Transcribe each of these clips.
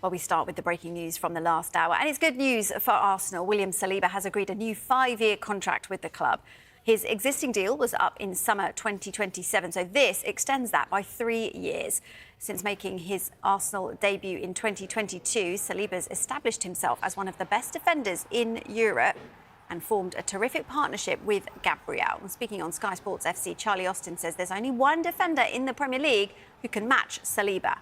Well, we start with the breaking news from the last hour. And it's good news for Arsenal. William Saliba has agreed a new 5-year contract with the club. His existing deal was up in summer 2027, so this extends that by 3 years. Since making his Arsenal debut in 2022, Saliba's established himself as one of the best defenders in Europe and formed a terrific partnership with Gabriel. And speaking on Sky Sports FC, Charlie Austin says there's only one defender in the Premier League who can match Saliba.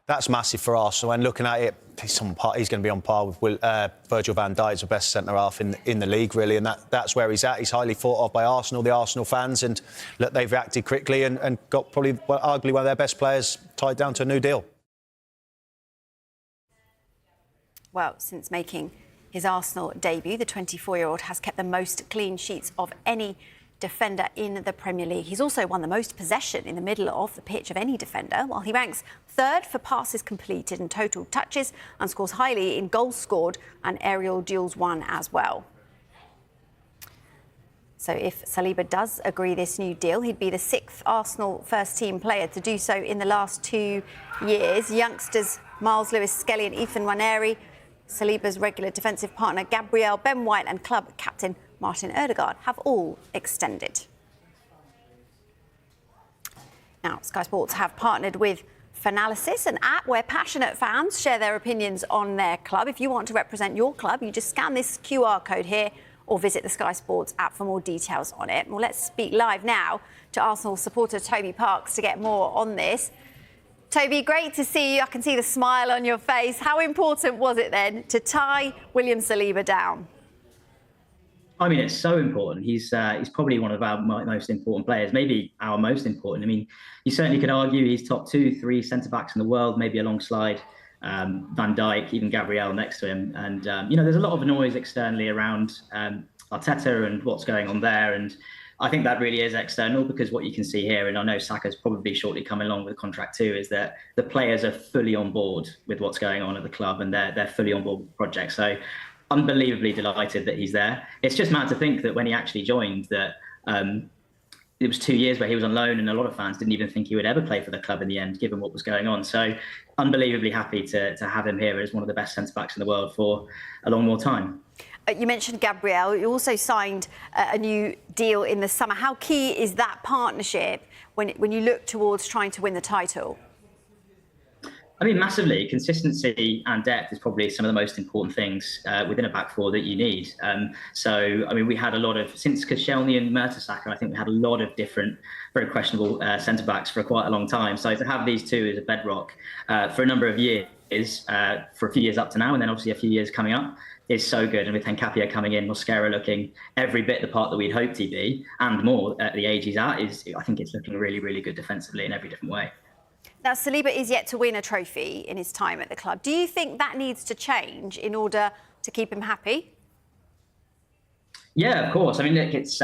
That's massive for Arsenal, and looking at it, he's going to be on par with Virgil van Dijk, the best centre-half in the league, really, and that's where he's at. He's highly thought of by Arsenal, the Arsenal fans, and look, they've reacted quickly and got probably arguably one of their best players tied down to a new deal. Well, since making his Arsenal debut, the 24-year-old has kept the most clean sheets of any defender in the Premier League. He's also won the most possession in the middle of the pitch of any defender, while he ranks third for passes completed and total touches and scores highly in goals scored and aerial duels won as well. So if Saliba does agree this new deal, he'd be the 6th Arsenal first-team player to do so in the last 2 years. Youngsters Miles Lewis-Skelly and Ethan Nwaneri, Saliba's regular defensive partner Gabriel, Ben White and club captain Martin Ødegaard have all extended. Now, Sky Sports have partnered with FootballTalkAnalysis, an app where passionate fans share their opinions on their club. If you want to represent your club, you just scan this QR code here or visit the Sky Sports app for more details on it. Well, let's speak live now to Arsenal supporter Toby Parks to get more on this. Toby, great to see you. I can see the smile on your face. How important was it then to tie William Saliba down? I mean, it's so important. He's probably one of our most important players, maybe our most important. I mean, you certainly could argue he's top 2, 3 centre-backs in the world, maybe alongside Van Dijk, even Gabriel next to him. And, there's a lot of noise externally around Arteta and what's going on there. And I think that really is external, because what you can see here, and I know Saka's probably shortly coming along with the contract too, is that the players are fully on board with what's going on at the club, and they're fully on board with the project. So unbelievably delighted that he's there. It's just mad to think that when he actually joined, that it was 2 years where he was on loan, and a lot of fans didn't even think he would ever play for the club in the end, given what was going on. So unbelievably happy to have him here as one of the best centre-backs in the world for a long more time. You mentioned Gabriel. You also signed a new deal in the summer. How key is that partnership when you look towards trying to win the title? I mean, massively. Consistency and depth is probably some of the most important things within a back four that you need. So, I mean, we had a lot of, since Koscielny and Mertesacker, I think we had a lot of different, very questionable centre-backs for quite a long time. So to have these two as a bedrock for a number of years, for a few years up to now, and then obviously a few years coming up, is so good. And with Nkapia coming in, Mosquera looking every bit the part that we'd hoped he'd be, and more at the age he's at, I think it's looking really, really good defensively in every different way. Now, Saliba is yet to win a trophy in his time at the club. Do you think that needs to change in order to keep him happy? Yeah, of course. I mean, look, it's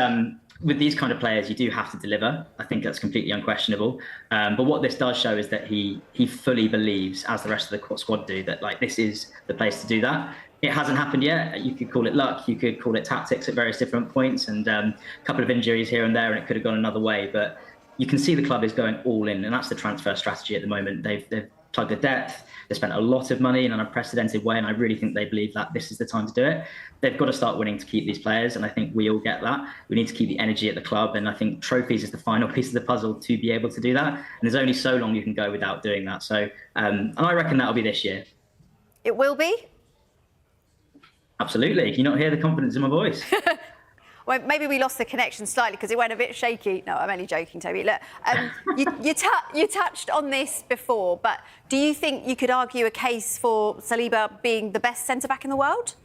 with these kind of players, you do have to deliver. I think that's completely unquestionable. But what this does show is that he fully believes, as the rest of the squad do, that this is the place to do that. It hasn't happened yet. You could call it luck, you could call it tactics at various different points, and a couple of injuries here and there, and it could have gone another way. But you can see the club is going all in, and that's the transfer strategy at the moment. They've plugged the depth. They spent a lot of money in an unprecedented way, and I really think they believe that this is the time to do it. They've got to start winning to keep these players, and I think we all get that. We need to keep the energy at the club, and I think trophies is the final piece of the puzzle to be able to do that. And there's only so long you can go without doing that. So, and I reckon that'll be this year. It will be? Absolutely. Can you not hear the confidence in my voice? Well, maybe we lost the connection slightly because it went a bit shaky. No, I'm only joking, Toby. Look, you touched on this before, but do you think you could argue a case for Saliba being the best centre-back in the world?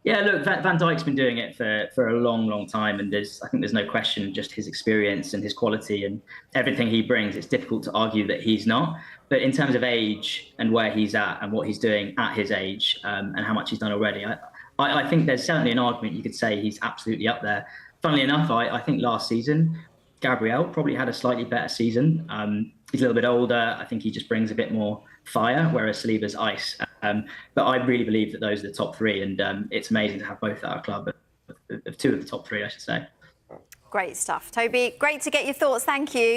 Yeah, look, Van Dijk's been doing it for a long, long time, and I think there's no question, just his experience and his quality and everything he brings, it's difficult to argue that he's not. But in terms of age and where he's at and what he's doing at his age and how much he's done already, I think there's certainly an argument you could say he's absolutely up there. Funnily enough, I think last season, Gabriel probably had a slightly better season. He's a little bit older. I think he just brings a bit more fire, whereas Saliba's ice. But I really believe that those are the top 3, and it's amazing to have both at our club, of 2 of the top 3, I should say. Great stuff. Toby, great to get your thoughts. Thank you.